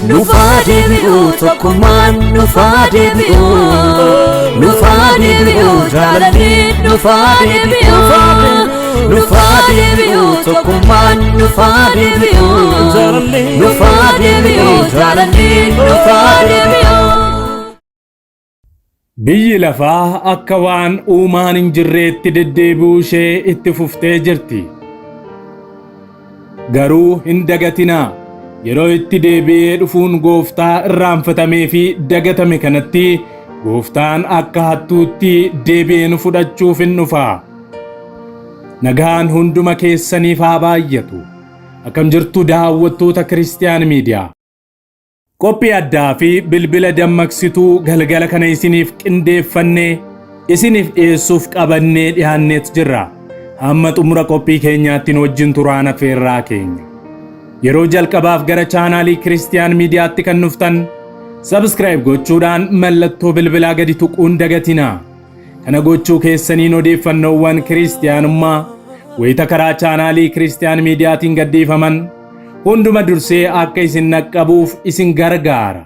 Nufade bi'u tokkummaan nufade bi'u Nufade bi'u jaalali nufade bi'u Nufade bi'u tokkummaan nufade bi'u Nufade bi'u jaalali nufade bi'u Biyyi lafaa akka waan uumaan hin jirreetti deddeebi'uu ishee itti fuftee jirti. Garuu hin dagatinaa. Yeroo itti deebi'ee dhufuun gooftaa irraanfatamee fi dagatame kanatti gooftaan akka hattuutti deebi'ee nu fudhachuuf hin dhufa. Nagaan hunduma keessaniif haa baay'atu. Akkam jirtu daawwattoota Kiristiyaan Miidiyaa. Qophii addaa fi bilbila dammaqsituu galgala kana isiniif qindeeffannee isiniif dhiyeessuuf qabannee dhiyaanneet jirra. Hamma xumura qophii keenyaatti nu wajjin turaan affeerraa keenya. Yeroo jalqabaaf gara chaanaalii Kiristiyaan Miidiyaatti kan dhuftan subscribe gochuudhaan mallattoo bilbilaa gadi tuquun dagatinaa. Kana gochuu keessaniin odeeffannoowwan kiristiyaanummaa wayita karaa chaanaalii Kiristiyaan Miidiyaatiin gadhiifaman hunduma dursee akka isin naqqabuuf isin gargaara.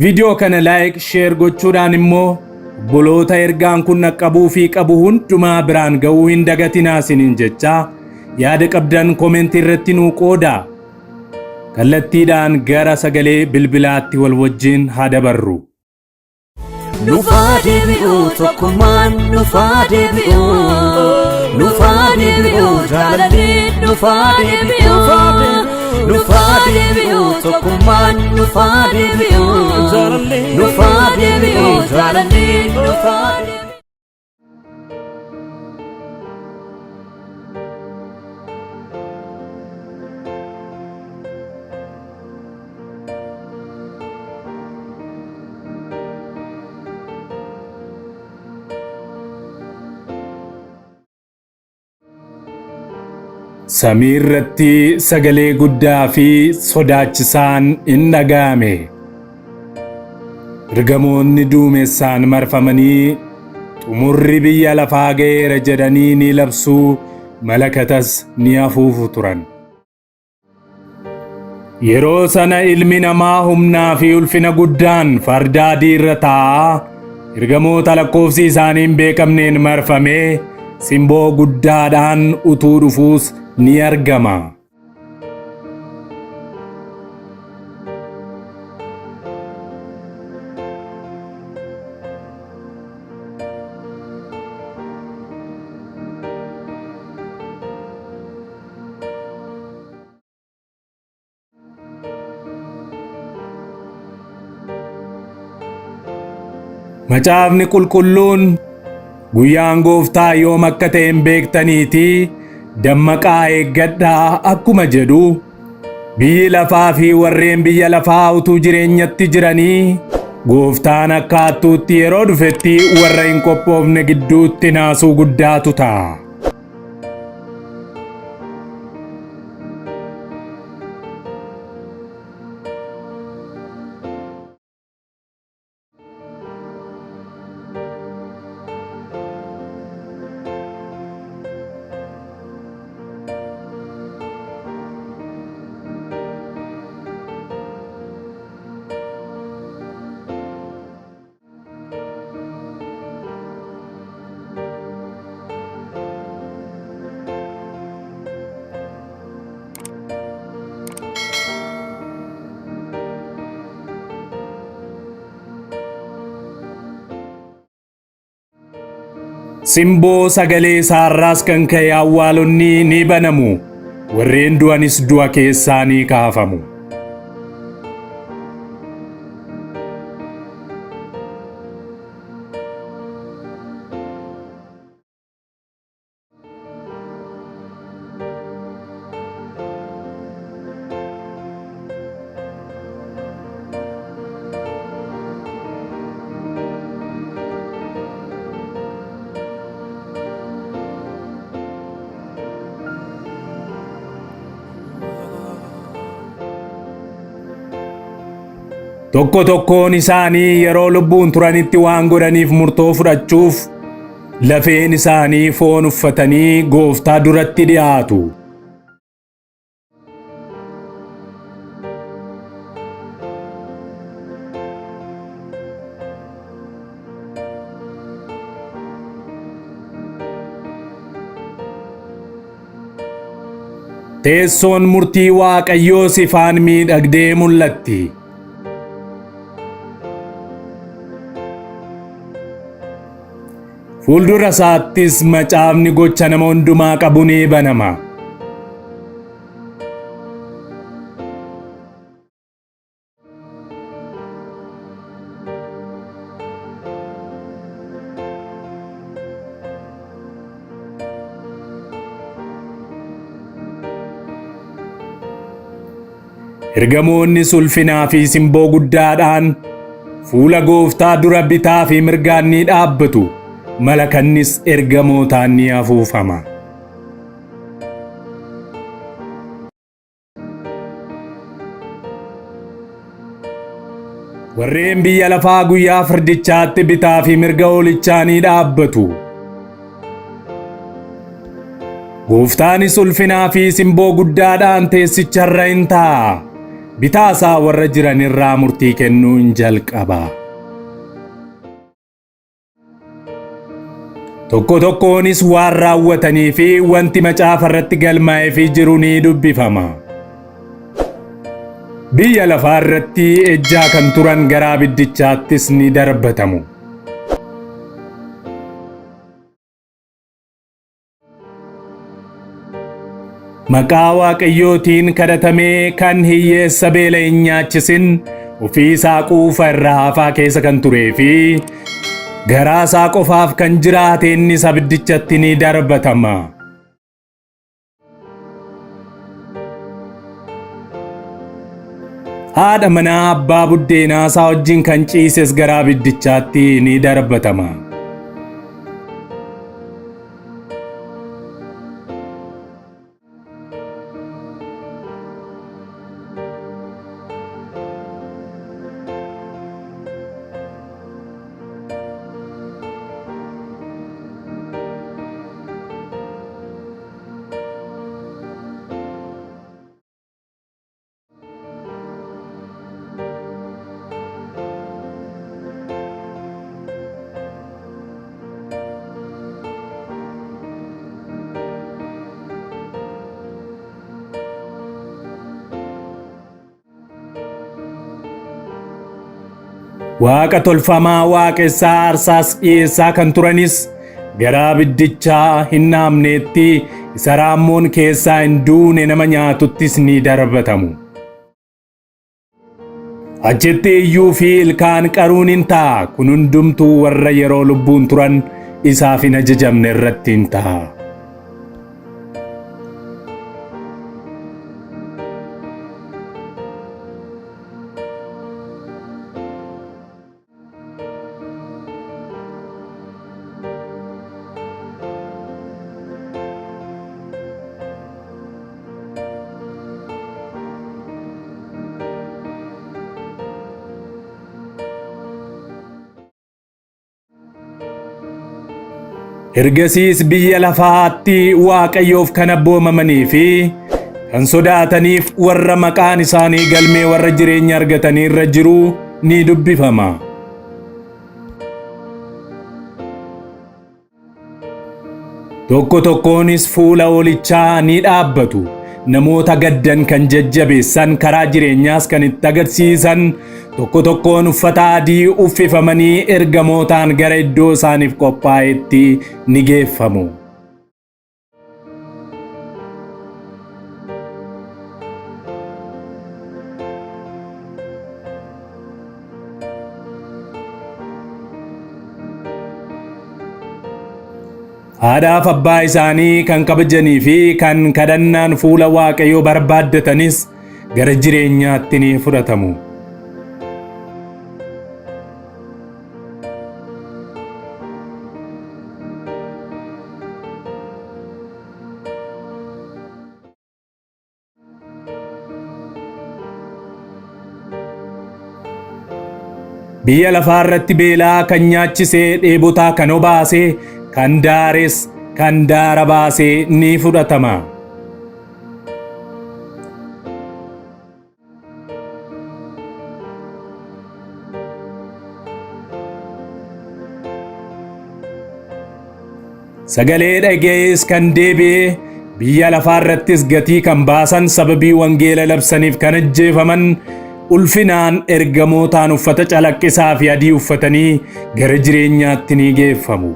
Viidiyoo kana like, share gochuudhaan immoo obboloota ergaan kun naqqabuu fi qabu hundumaa biraan ga'uu hin dagatinaa isiniin jechaa yaada qabdan koomentii irratti nuu qoodaa. Kallattiidhaan gara sagalee bilbilaatti wal wajjin haa dabarru. Nufade bi'u tokkummaan nufade bi'u Nufade bi'u jaalali nufade bi'u Nufade bi'u tokkummaan nufade bi'u Nufade bi'u jaalali nufade bi'u Samii irratti sagalee guddaa fi sodaachisaan in dhaga'ame. Ergamoonni duumessaan marfamanii xumurri biyya lafaa ga'eera jedhanii ni labsuu malakatas ni afuufu turan. Yeroo sana ilmi namaa humnaa fi ulfina guddaan farda adii irra taa'aa ergamoota lakkoofsi isaanii hin beekamneen marfamee simboo guddaadhaan utuu dhufuus ni argama. Macaafni qulqulluun guyyaan gooftaa yoom akka ta'e hin beektaniiti dammaqaa eeggadhaa akkuma jedhu biyyi lafaa fi warreen biyya lafaa utuu jireenyatti jiranii gooftaan akka hattuutti yeroo dhufetti warra hin qophoofne gidduutti naasuu guddaatu ta'a. Simboo sagalee saarraas kan ka'e awwaalonni ni banamu. Warreen du'anis du'a keessaa ni kaafamu. Tokko tokkoon isaanii yeroo lubbuun turanitti waan godhaniif murtoo fudhachuuf lafeen isaanii foon uffatanii gooftaa duratti dhiyaatu. teessoon murtii Waaqayyoo ifaan miidhagdee mul'atti. Fuuldura isaattis macaafni gocha nama hundumaa qabu ni banama. Ergamoonni ulfinaa fi simboo guddaadhaan fuula Gooftaa dura bitaa fi mirgaan ni dhaabbatu. Malakannis ergamootaan ni afuufama. Warreen biyya lafaa guyyaa firdichaatti bitaa fi mirga hoolichaa ni dhaabbatu. Gooftaanis ulfinaa fi simboo guddaadhaan teessicharra in taa'a. Bitaa isaa warra jiran irraa murtii kennuu in jalqaba. Tokko tokkoonis waan raawwatanii fi wanti macaafa irratti galmaa'ee fi jiru ni dubbifama. Biyya lafaa irratti ejjaa kan turan gara abiddichaattis ni darbatamu. Maqaa Waaqayyootiin kadhatamee kan hiyyeessa beela hin nyaachisin, ofii isaa quufa irraa hafaa keessa kan turee fi garaa isaa qofaaf kan jiraate innis abiddichatti ni darbatama. Haadha manaa abbaa buddeenaa isaa wajjin kan ciises gara abiddichaatti ni darbatama. Waaqa tolfamaa waaqessaa aarsaas dhiyeessaa kan turanis gara abiddichaa hin naamneetti isa raammoon keessaa hin duune nama nyaatuttis ni darbatamu. Achitti iyyuu fi ilkaan qaruun hin ta'a. Kun hundumtuu warra yeroo lubbuun turan isaaf hin ajajamne irratti hin ta'a. Ergasiis biyya lafaatti Waaqayyoof kan abboomamanii fi kan sodaataniif warra maqaan isaanii galmee warra jireenya argatanii irra jiru ni dubbifama. Tokko tokkoonis fuula hoolichaa ni dhaabbatu. Namoota gaddan kan jajjabeessan, karaa jireenyaas kan itti agarsiisan, tokko tokkoon uffata adii uffifamanii ergamootaan gara iddoo isaaniif qophaa'etti ni geeffamu. Haadhaaf abbaa isaanii kan kabajanii fi kan kadhannaan fuula Waaqayyoo barbaaddatanis gara jireenyaatti ni fudhatamu. Biyya lafaa irratti beelaa kan nyaachisee dheebotaa kan obaasee kan daares kan daara baasee ni fudhatama. Sagalee dhaga'es kan deebi'ee biyya lafaarrattis gatii kan baasan sababii wangeela labsaniif kan ajjeefaman ulfinaan ergamootaan uffata calaqqisaa fi adii uffatanii gara jireenyaatti ni geeffamu.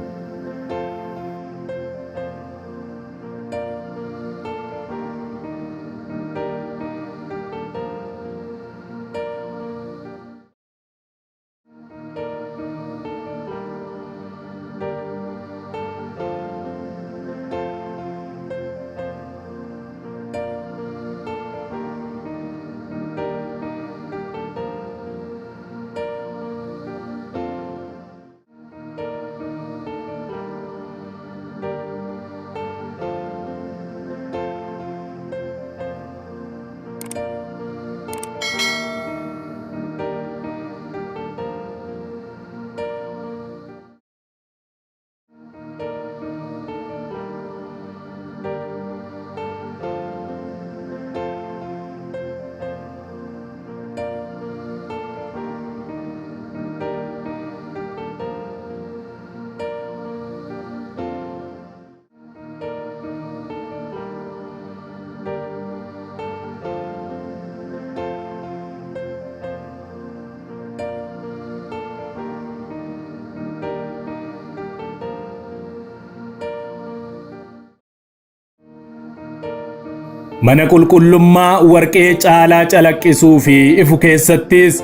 Mana qulqullummaa warqee caalaa calaqqisuu fi ifu keessattis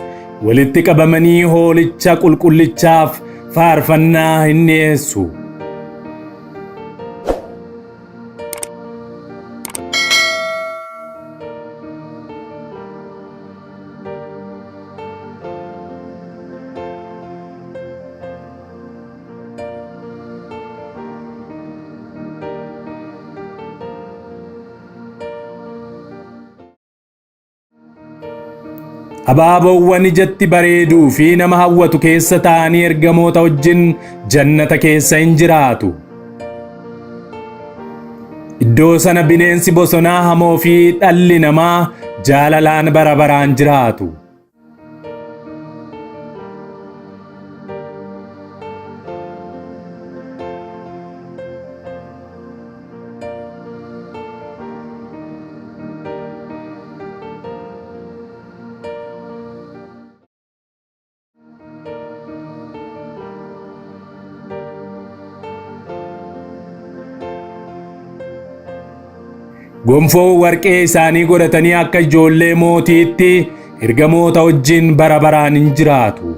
walitti qabamanii hoolicha qulqullichaaf faarfannaa hin dhiyeessu. Abaaboowwan ijatti bareeduu fi nama hawwatu keessa taa'anii ergamoota wajjin jannata keessa hin jiraatu. Iddoo sana bineensi bosonaa hamoo fi dhalli namaa jaalalaan bara baraan jiraatu. Gonfoo warqee isaanii godhatanii akka ijoollee mootiitti ergamoota wajjin bara baraan hin jiraatu.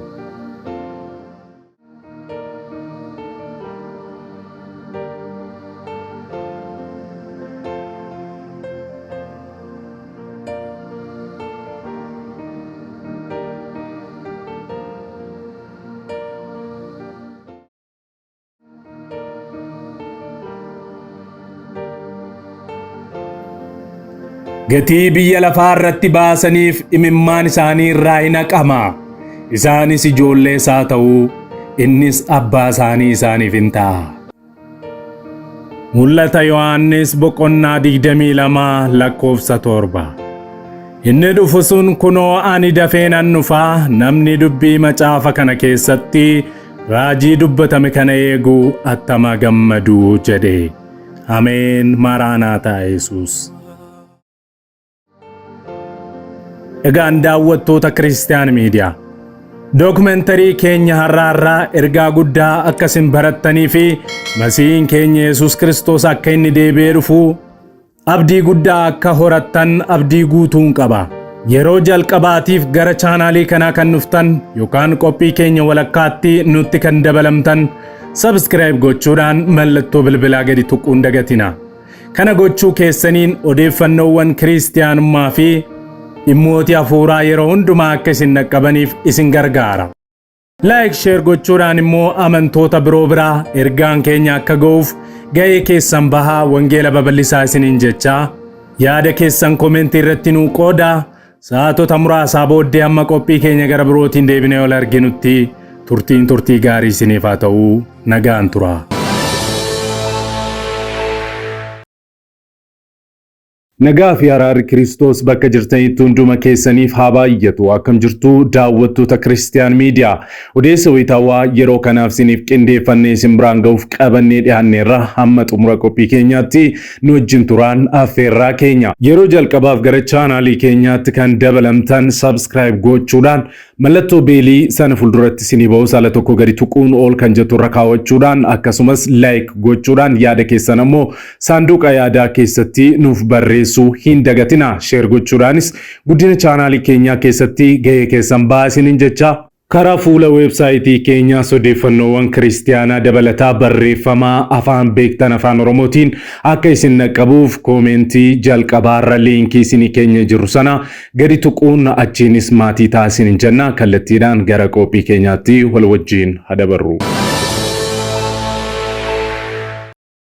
Gatii biyya lafaa irratti baasaniif imimmaan isaanii irraa hin haqama. Isaanis ijoollee isaa ta'uu, innis abbaa isaanii isaaniif hin ta'a. Mul'ata Yohaannis boqonnaa 22 lakkoofsa 7. Inni dhufu sun kunoo ani dafee nan dhufa, namni dubbii macaafa kana keessatti raajii dubbatame kana eegu attama gammadu jedhe. Ameen. Maaraanaataa Yesuus. Egaan daawwattoota Kiristiyaan Miidiyaa, dookumentarii keenya har'aa ergaa guddaa akka isin barattanii fi Masiihiin keenya Yesuus Kiristoos akka inni deebi'ee dhufu abdii guddaa akka horattan abdii guutuun qaba. Yeroo jalqabaatiif gara chaanaalii kanaa kan dhuftan yookaan qophii keenya walakkaatti nutti kan dabalamtan subscribe gochuudhaan mallattoo bilbilaa gadi tuquun dagatina. Kana gochuu keessaniin odeeffannoowwan kiristiyaanummaa fi dhimmoota hafuuraa yeroo hundumaa akka isin dhaqqabaniif isin gargaara. Like share gochuudhaan immoo amantoota biroo biraa ergaan keenya akka ga'uuf ga'ee keessan bahaa wangeela babal'isaa isiniin jechaa yaada keessan komentii irratti nuu qoodaa. Sa'aatota muraasaa booddee amma qophii keenya gara birootiin deebinee ol arginutti turtii gaarii isiniif haa ta'u. Nagaan tura. Nagaa fi araarri Kiristoos bakka jirtanitti hunduma keessaniif haa baay'atu. Akkam jirtu daawwattoota Kiristiyaan Miidiyaa. Odeessa wayitaawaa yeroo kanaaf isiniif qindeeffannee isin biraan ga'uuf qabannee dhiyaanneerra hamma xumura qophii keenyaatti nu wajjin turaan affeerraa keenya. Yeroo jalqabaaf gara chaanaalii keenyaatti kan dabalamtan subscribe gochuudhaan mallattoo beelii sana fuulduratti isinii ba'u saala tokko gadi tuquun ol kan jettu irra kaawwachuudhaan akkasumas like gochuudhaan yaada keessan ammoo saanduqa yaadaa keessatti nuuf barreessuu hin dagatina. Share gochuudhaanis guddina chaanaalii keenyaa keessatti gahee keessan baasiniin jecha karaa fuula websaayitii keenyaa odeeffannoowwan kiristiyaanaa dabalataa barreeffamaa afaan beektan afaan oromootiin akka isin naqqabuuf koomentii jalqabaarra liinkii isinii keenya jiru sana gadi tuquun achiinis maatii taasisin jenna. Kallattiidhaan gara qophii keenyaatti wal wajjiin hadabarru.